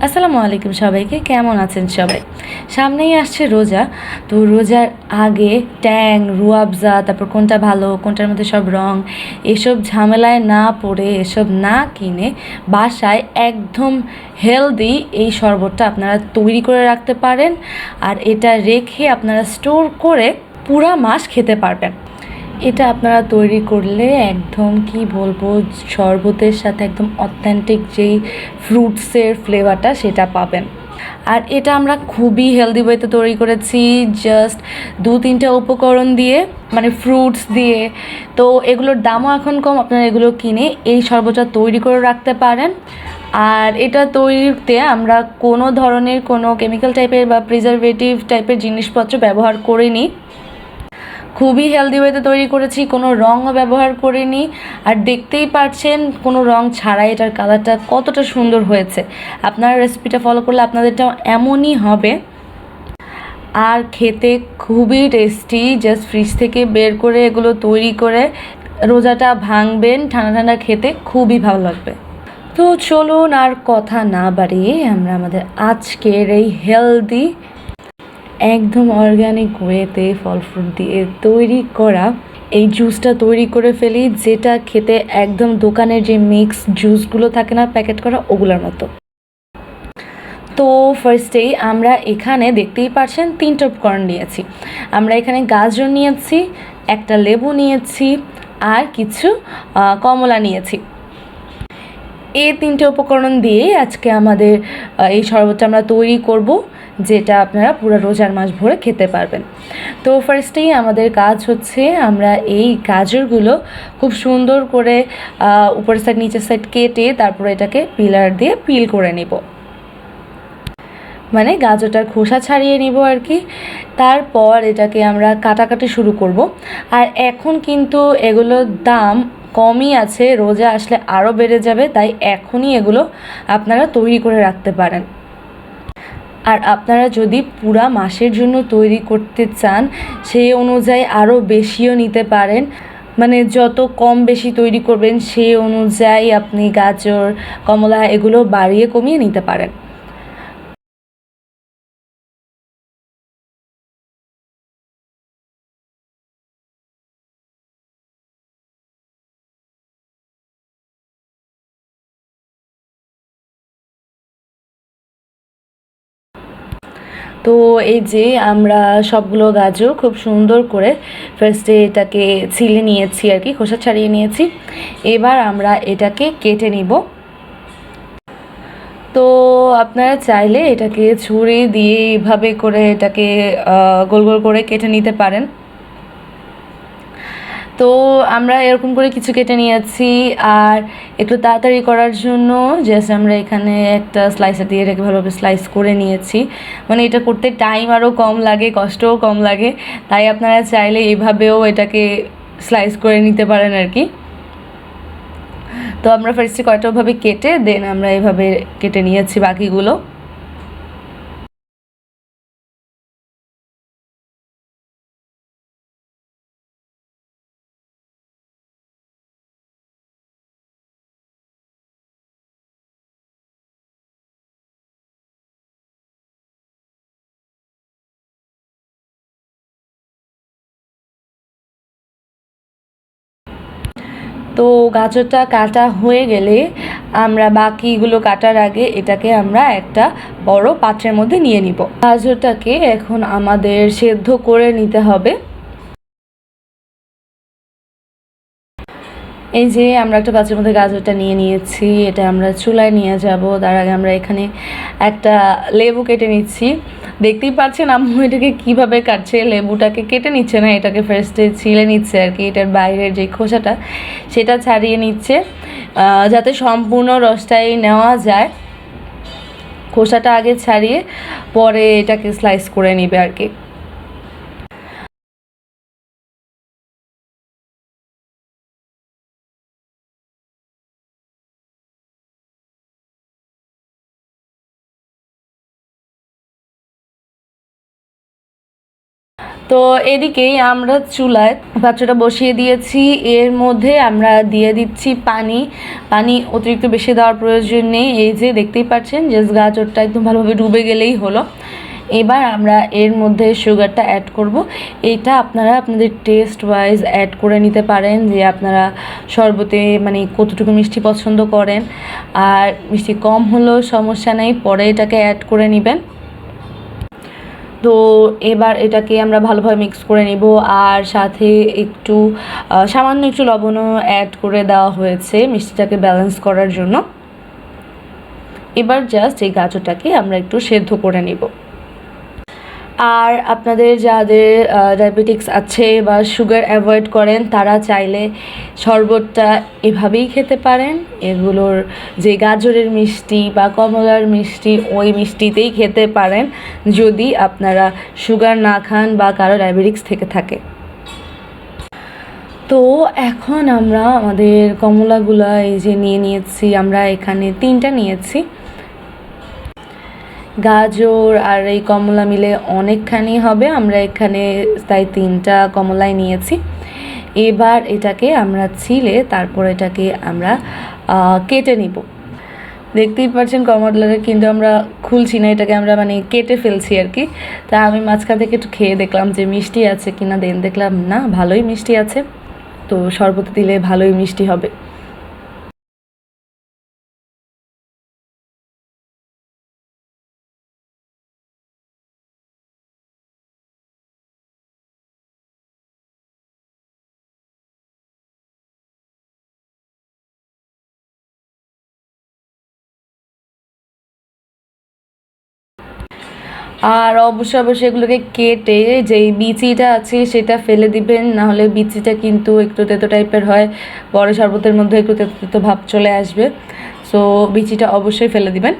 আসসালামু আলাইকুম সবাইকে, কেমন আছেন সবাই? সামনেই আসছে রোজা। তো রোজার আগে ট্যাং, রুয়াবজা, তারপর কোনটা ভালো, কোনটার মধ্যে সব রং, এসব ঝামেলায় না পড়ে, এসব না কিনে বাসায় একদম হেলদি এই শরবতটা আপনারা তৈরি করে রাখতে পারেন। আর এটা রেখে আপনারা স্টোর করে পুরা মাস খেতে পারবেন। এটা আপনারা তৈরি করলে একদম কি বলবো, শরবতের সাথে একদম অথেন্টিক যেই ফ্রুটসের ফ্লেভারটা সেটা পাবেন। আর এটা আমরা খুবই হেলদি ওয়েতে তৈরি করেছি, জাস্ট 2-3টা উপকরণ দিয়ে, মানে ফ্রুটস দিয়ে। তো এগুলোর দামও এখন কম, আপনারা এগুলো কিনে এই শরবতটা তৈরি করে রাখতে পারেন। আর এটা তৈরিতে আমরা কোনো ধরনের কোনো কেমিক্যাল টাইপের বা প্রিজারভেটিভ টাইপের জিনিসপত্র ব্যবহার করিনি। খুবই হেলদি ওয়েতে তৈরি করেছি, কোনো রঙও ব্যবহার করিনি। আর দেখতেই পাচ্ছেন কোনো রং ছাড়াই এটার কালারটা কতটা সুন্দর হয়েছে। আপনারা রেসিপিটা ফলো করলে আপনাদেরটাও এমনই হবে। আর খেতে খুবই টেস্টি, জাস্ট ফ্রিজ থেকে বের করে এগুলো তৈরি করে রোজাটা ভাঙবেন, ঠান্ডা ঠান্ডা খেতে খুবই ভালো লাগবে। তো চলুন আর কথা না বাড়িয়ে আমরা আমাদের আজকের এই হেলদি, একদম অর্গ্যানিক ওয়েতে ফল ফ্রুট দিয়ে তৈরি করা এই জুসটা তৈরি করে ফেলি, যেটা খেতে একদম দোকানের যে মিক্স জুসগুলো থাকে না প্যাকেট করা, ওগুলোর মতো। তো ফার্স্টেই আমরা এখানে দেখতেই পাচ্ছেন 3টা উপকরণ নিয়েছি। আমরা এখানে গাজর নিয়েছি, একটা লেবু নিয়েছি, আর কিছু কমলা নিয়েছি। এই 3টে উপকরণ দিয়ে আজকে আমাদের এই শরবতটা আমরা তৈরি করব, যেটা আপনারা পুরো রোজার মাস ভরে খেতে পারবেন। তো ফার্স্টেই আমাদের কাজ হচ্ছে, আমরা এই গাজরগুলো খুব সুন্দর করে উপরের সাইড নিচের সাইড কেটে তারপরে এটাকে পিলার দিয়ে পিল করে নিব, মানে গাজরটার খোসা ছাড়িয়ে নিব আর কি। তারপর এটাকে আমরা কাটাকাটি শুরু করব। আর এখন কিন্তু এগুলোর দাম কমই আছে, রোজা আসলে আরও বেড়ে যাবে, তাই এখনই এগুলো আপনারা তৈরি করে রাখতে পারেন। আর আপনারা যদি পুরা মাসের জন্য তৈরি করতে চান, সেই অনুযায়ী আরও বেশিও নিতে পারেন। মানে যত কম বেশি তৈরি করবেন সেই অনুযায়ী আপনি গাজর, কমলা এগুলো বাড়িয়ে কমিয়ে নিতে পারেন। তো এই যে আমরা সবগুলো গাজর খুব সুন্দর করে ফার্স্টে এটাকে ছিলে নিয়েছি আর কি, খোসা ছাড়িয়ে নিয়েছি। এবার আমরা এটাকে কেটে নিব। তো আপনারা চাইলে এটাকে ছুরি দিয়ে এইভাবে করে এটাকে গোল গোল করে কেটে নিতে পারেন। তো আমরা এরকম করে কিছু কেটে নিয়েছি। আর একটু তাড়াতাড়ি করার জন্য জাস্ট আমরা এখানে একটা স্লাইসার দিয়ে এটাকে ভালোভাবে স্লাইস করে নিয়েছি। মানে এটা করতে টাইম আরও কম লাগে, কষ্টও কম লাগে, তাই আপনারা চাইলে এইভাবেও এটাকে স্লাইস করে নিতে পারেন আর কি। তো আমরা ফার্স্টে কয়টাভাবে কেটে দেন আমরা এভাবে কেটে নিয়েছি বাকিগুলো। তো গাজরটা কাটা হয়ে গেলে আমরা বাকিগুলো কাটার আগে এটাকে আমরা একটা বড় পাত্রের মধ্যে নিয়ে নিব। গাজরটাকে এখন আমাদের সেদ্ধ করে নিতে হবে। এই যে আমরা একটা পাত্রের মধ্যে গাজরটা নিয়ে নিয়েছি, এটা আমরা চুলায় নিয়ে যাব। তার আগে আমরা এখানে একটা লেবু কেটে নিচ্ছি। দেখতেই পাচ্ছেন আম্মু এটাকে কীভাবে কাটছে, লেবুটাকে কেটে নিচ্ছে না, এটাকে ফার্স্টে ছিলে নিচ্ছে আর কি। এটার বাইরের যে খোসাটা সেটা ছাড়িয়ে নিচ্ছে, যাতে সম্পূর্ণ রসটাই নেওয়া যায়। খোসাটা আগে ছাড়িয়ে পরে এটাকে স্লাইস করে নিবে আর কি। তো এদিকেই আমরা চুলায় পাত্রটা বসিয়ে দিয়েছি, এর মধ্যে আমরা দিয়ে দিচ্ছি পানি। পানি অতিরিক্ত বেশি দেওয়ার প্রয়োজন নেই, এই যে দেখতেই পাচ্ছেন যে গাজরটা একদম ভালোভাবে ডুবে গেলেই হলো। এবার আমরা এর মধ্যে সুগারটা অ্যাড করব। এটা আপনারা আপনাদের টেস্ট ওয়াইজ অ্যাড করে নিতে পারেন, যে আপনারা শরবতে মানে কতটুকু মিষ্টি পছন্দ করেন, আর মিষ্টি কম হলেও সমস্যা নেই, পরে এটাকে অ্যাড করে নেবেন। তো এবার এটাকে আমরা ভালোভাবে মিক্স করে নিব, আর সাথে একটু সামান্য একটু লবণও অ্যাড করে দেওয়া হয়েছে মিষ্টিটাকে ব্যালেন্স করার জন্য। এবার জাস্ট এই গাজরটাকে আমরা একটু সেদ্ধ করে নিব। আর আপনাদের যাদের ডায়াবেটিক্স আছে বা সুগার অ্যাভয়েড করেন, তারা চাইলে শরবতটা এভাবেই খেতে পারেন। এগুলোর যে গাজরের মিষ্টি বা কমলার মিষ্টি, ওই মিষ্টিতেই খেতে পারেন যদি আপনারা সুগার না খান বা কারো ডায়াবেটিক্স থেকে থাকে। তো এখন আমরা আমাদের কমলাগুলো এই যে নিয়ে নিয়েছি, আমরা এখানে 3টা নিয়েছি। গাজর আর এই কমলা মিলে অনেকখানি হবে, আমরা এখানে তাই 3টা কমলাই নিয়েছি। এবার এটাকে আমরা ছিলে তারপর এটাকে আমরা কেটে নিব। দেখতেই পাচ্ছেন কমলাটাকে কিন্তু আমরা খুলছি না, এটাকে আমরা মানে কেটে ফেলছি আর কি। তা আমি মাঝখান থেকে একটু খেয়ে দেখলাম যে মিষ্টি আছে কিনা, দেন দেখলাম না, ভালোই মিষ্টি আছে। তো শরবতে দিলে ভালোই মিষ্টি হবে। আর অবশ্যই এগুলোকে কেটে যেই বিচিটা আছে সেটা ফেলে দিবেন, নাহলে বিচিটা কিন্তু একটু তেতো টাইপের হয়, পরে শরবতের মধ্যে একটু তেতো তেতো ভাব চলে আসবে। সো বিচিটা অবশ্যই ফেলে দিবেন।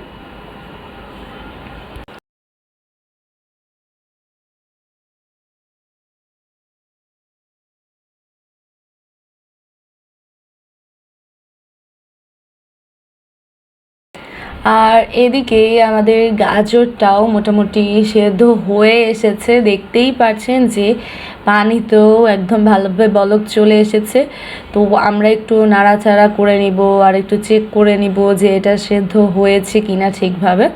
আর এদিকে আমাদের গাজরটাও মোটামুটি সেদ্ধ হয়ে এসেছে, দেখতেই পাচ্ছেন যে পানিতেও একদম ভালোভাবে বলক চলে এসেছে। তো আমরা একটু নাড়াচাড়া করে নিব আর একটু চেক করে নিব যে এটা সেদ্ধ হয়েছে কিনা ঠিকভাবে।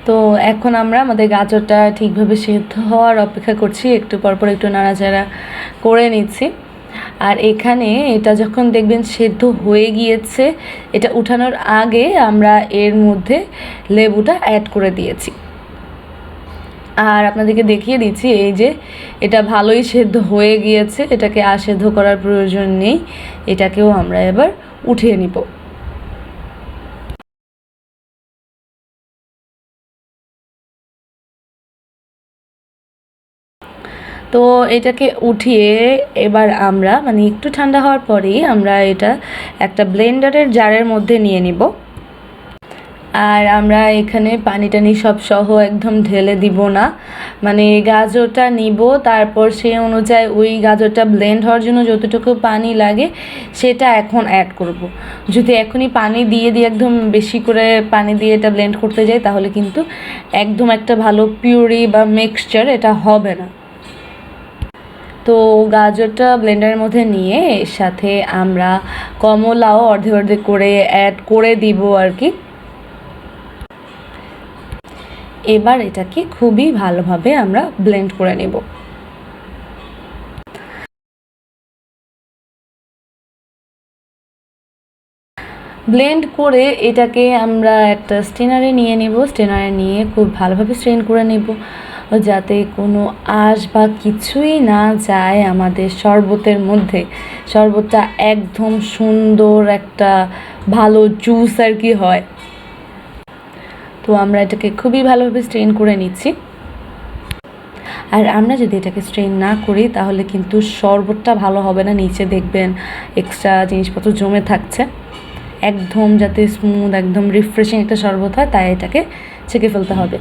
তো এখন আমরা আমাদের গাজরটা ঠিকভাবে সেদ্ধ হওয়ার অপেক্ষা করছি, একটু পরপর একটু নাড়াচাড়া করে নিচ্ছি। আর এখানে এটা যখন দেখবেন সেদ্ধ হয়ে গিয়েছে, এটা উঠানোর আগে আমরা এর মধ্যে লেবুটা অ্যাড করে দিয়েছি। আর আপনাদেরকে দেখিয়ে দিচ্ছি এই যে এটা ভালোই সেদ্ধ হয়ে গিয়েছে, এটাকে আর সেদ্ধ করার প্রয়োজন নেই। এটাকেও আমরা এবার উঠিয়ে নিব। তো এটাকে উঠিয়ে এবার আমরা মানে একটু ঠান্ডা হওয়ার পরেই আমরা এটা একটা ব্লেন্ডারের জারের মধ্যে নিয়ে নিব। আর আমরা এখানে পানি টানি সব সহ একদম ঢেলে দিব না, মানে গাজরটা নিব, তারপর সেই অনুযায়ী ওই গাজরটা ব্লেন্ড হওয়ার জন্য যতটুকু পানি লাগে সেটা এখন অ্যাড করব। যদি এখনই পানি দিয়ে দিয়ে একদম বেশি করে পানি দিয়ে এটা ব্লেন্ড করতে যাই, তাহলে কিন্তু একদম একটা ভালো পিউরি বা মিক্সচার এটা হবে না। তো গাজরটা ব্লেন্ডারের মধ্যে নিয়ে এর সাথে আমরা কমলাও অর্ধেক অর্ধেক করে অ্যাড করে দিব আর কি। এবার এটাকে খুবই ভালোভাবে আমরা ব্লেন্ড করে নেব। ব্লেন্ড করে এটাকে আমরা একটা স্ট্রেনারে নিয়ে নেব, স্ট্রেনারে নিয়ে খুব ভালোভাবে স্ট্রেন করে নেব, যাতে কোনো আঁশ বা কিছুই না যায় আমাদের শরবতের মধ্যে। শরবতটা একদম সুন্দর একটা ভালো জুস আর কি হয়। তো আমরা এটাকে খুবই ভালোভাবে স্ট্রেন করে নিচ্ছি। আর আমরা যদি এটাকে স্ট্রেন না করি তাহলে কিন্তু শরবতটা ভালো হবে না, নিচে দেখবেন এক্সট্রা জিনিসপত্র জমে থাকছে। একদম যাতে স্মুথ একদম রিফ্রেশিং একটা শরবত হয়, তাই এটাকে ছেঁকে ফেলতে হবে।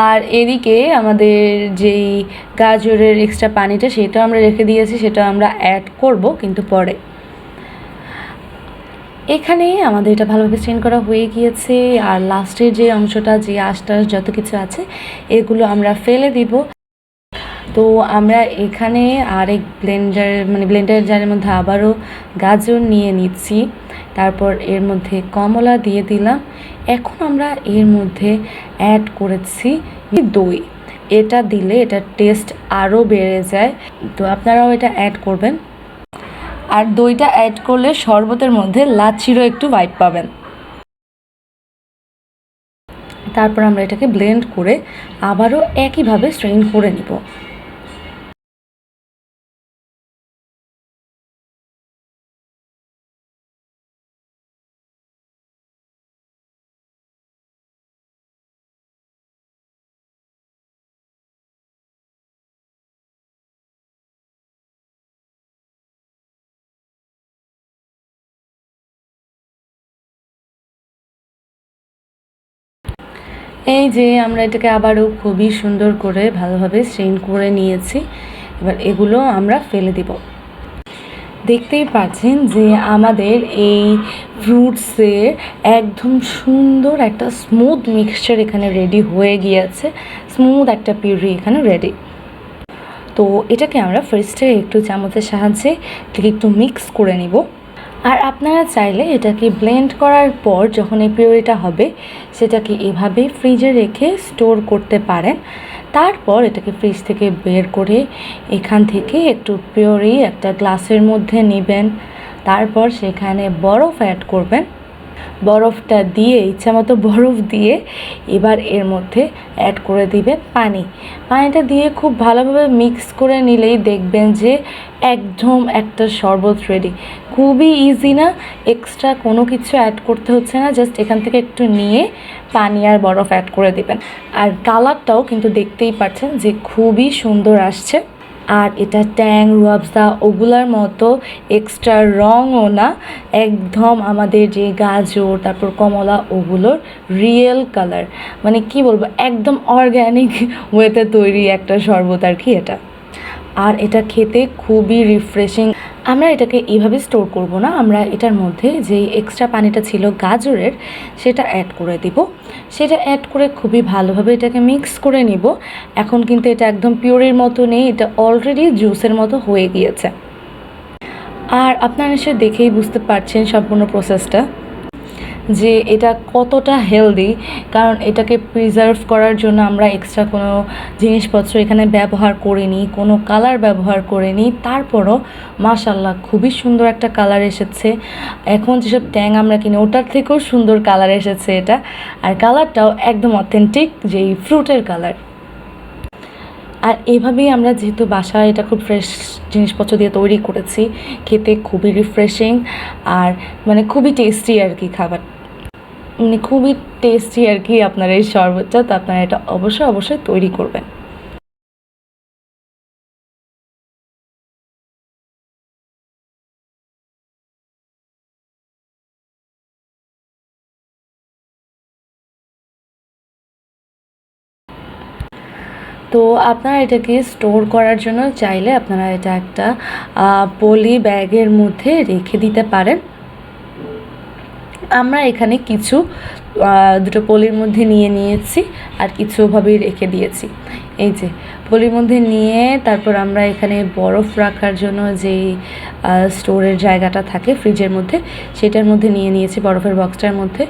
আর এদিকে আমাদের যেই গাজরের এক্সট্রা পানিটা সেটা আমরা রেখে দিয়েছি, সেটা আমরা অ্যাড করব কিন্তু পরে। এখানে আমাদের এটা ভালোভাবে স্ট্রেন করা হয়ে গিয়েছে। আর লাস্টের যে অংশটা, যে আঁশটাশ যত কিছু আছে এগুলো আমরা ফেলে দিব। তো আমরা এখানে আরেক ব্লেন্ডার জারের মধ্যে আবারও গাজর নিয়ে নিচ্ছি, তারপর এর মধ্যে কমলা দিয়ে দিলাম। এখন আমরা এর মধ্যে অ্যাড করেছি দই। এটা দিলে এটার টেস্ট আরও বেড়ে যায়, তো আপনারাও এটা অ্যাড করবেন। আর দইটা অ্যাড করলে শরবতের মধ্যে লাচ্ছিরও একটু ভাইব পাবেন। তারপর আমরা এটাকে ব্লেন্ড করে আবারও একইভাবে স্ট্রেন করে নিব। এই যে আমরা এটাকে আবারও খুবই সুন্দর করে ভালোভাবে স্ট্রেন করে নিয়েছি। এবার এগুলো আমরা ফেলে দিব। দেখতেই পাচ্ছেন যে আমাদের এই ফ্রুটসের একদম সুন্দর একটা স্মুথ মিক্সচার এখানে রেডি হয়ে গিয়েছে, স্মুথ একটা পিউরি এখানে রেডি। তো এটাকে আমরা ফার্স্টে একটু চামচের সাহায্যে একটু মিক্স করে নিব। আর আপনারা চাইলে এটাকে ব্লেন্ড করার পর যখন এই পিউরিটা হবে সেটাকে এভাবে ফ্রিজে রেখে স্টোর করতে পারেন। তারপর এটাকে ফ্রিজ থেকে বের করে এখান থেকে একটু পিউরি একটা গ্লাসের মধ্যে নেবেন, তারপর সেখানে বরফ অ্যাড করবেন। বরফটা দিয়ে ইচ্ছামতো বরফ দিয়ে এবার এর মধ্যে অ্যাড করে দিবেন পানিটা দিয়ে খুব ভালোভাবে মিক্স করে নিলেই দেখবেন যে একদম একটা শরবত রেডি। খুবই ইজি না, এক্সট্রা কোনো কিছু অ্যাড করতে হচ্ছে না, জাস্ট এখান থেকে একটু নিয়ে পানি আর বরফ অ্যাড করে দিবেন। আর কালারটাও কিন্তু দেখতেই পাচ্ছেন যে খুবই সুন্দর আসছে। আর এটা ট্যাং রুয়াবজা ওগুলার মতো এক্সট্রা রঙও না, একদম আমাদের যে গাজর তারপর কমলা ওগুলোর রিয়েল কালার, মানে কি বলবো, একদম অর্গ্যানিক ওয়েতে তৈরি একটা শরবত আর কি এটা। আর এটা খেতে খুবই রিফ্রেশিং। আমরা এটাকে এইভাবে স্টোর করব না, আমরা এটার মধ্যে যে এক্সট্রা পানিটা ছিল গাজরের সেটা অ্যাড করে দিব। সেটা অ্যাড করে খুবই ভালোভাবে এটাকে মিক্স করে নিব। এখন কিন্তু এটা একদম পিওরের মতো নেই, এটা অলরেডি জুসের মতো হয়ে গিয়েছে। আর আপনারা নিশ্চয়ই দেখেই বুঝতে পারছেন সম্পূর্ণ প্রসেসটা যে এটা কতটা হেলদি, কারণ এটাকে প্রিজার্ভ করার জন্য আমরা এক্সট্রা কোনো জিনিসপত্র এখানে ব্যবহার করিনি, কোনো কালার ব্যবহার করিনি। তারপরও মাশাল্লাহ খুবই সুন্দর একটা কালার এসেছে। এখন যেসব ট্যাং আমরা কিনি ওটার থেকেও সুন্দর কালার এসেছে এটা, আর কালারটাও একদম অথেন্টিক যেই ফ্রুটের কালার। আর এভাবেই আমরা যেহেতু বাসায় এটা খুব ফ্রেশ জিনিসপত্র দিয়ে তৈরি করেছি, খেতে খুবই রিফ্রেশিং আর মানে খুবই টেস্টি আর কি, খাবার মানে খুবই টেস্টি আর কি আপনার এই শরবতটা। তো আপনারা এটা অবশ্যই তৈরি করবেন। তো আপনারা এটাকে স্টোর করার জন্য চাইলে আপনারা এটা একটা পলি ব্যাগের মধ্যে রেখে দিতে পারেন। আমরা এখানে কিছু দুটো পলির মধ্যে নিয়ে নিয়েছি আর কিছু ওভাবেই রেখে দিয়েছি। এই যে পলির মধ্যে নিয়ে তারপর আমরা এখানে বরফ রাখার জন্য যেই স্টোরের জায়গাটা থাকে ফ্রিজের মধ্যে সেটার মধ্যে নিয়ে নিয়েছি, বরফের বক্সটার মধ্যে।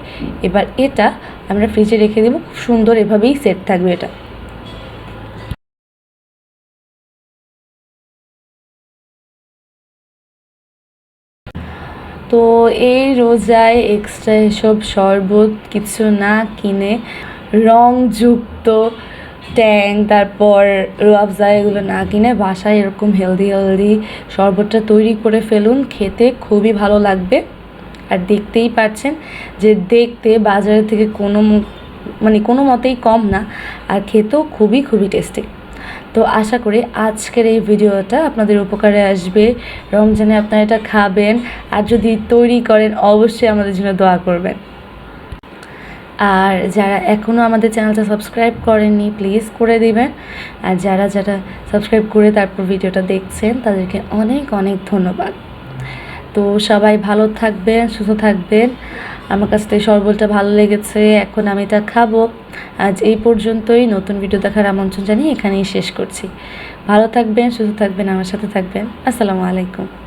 এবার এটা আমরা ফ্রিজে রেখে দেবো, খুব সুন্দর এভাবেই সেট থাকবে এটা। তো এই রোজায় এক্সট্রা এসব শরবত কিছু না কিনে রংযুক্ত ট্যাং তারপর রুয়াবজা এগুলো না কিনে বাসায় এরকম হেলদি শরবতটা তৈরি করে ফেলুন, খেতে খুবই ভালো লাগবে। আর দেখতেই পাচ্ছেন যে দেখতে বাজারের থেকে কোনো মতেই কম না, আর খেতেও খুবই টেস্টি। তো আশা করি আজকের এই ভিডিওটা আপনাদের উপকারে আসবে। রমজানে আপনারা এটা খাবেন, আর যদি তৈরি করেন অবশ্যই আমাদের জন্য দোয়া করবেন। আর যারা এখনও আমাদের চ্যানেলটা সাবস্ক্রাইব করেননি প্লিজ করে দিবেন। আর যারা যারা সাবস্ক্রাইব করে তারপর ভিডিওটা দেখছেন তাদেরকে অনেক অনেক ধন্যবাদ। তো সবাই ভালো থাকবেন, সুস্থ থাকবেন। আমার কাছ থেকে শরবতটা ভালো লেগেছে, এখন আমি এটা খাবো। আজ এই পর্যন্তই, নতুন ভিডিও দেখার আমন্ত্রণ জানিয়ে এখানেই শেষ করছি। ভালো থাকবেন, সুস্থ থাকবেন, আমার সাথে থাকবেন। আসসালামু আলাইকুম।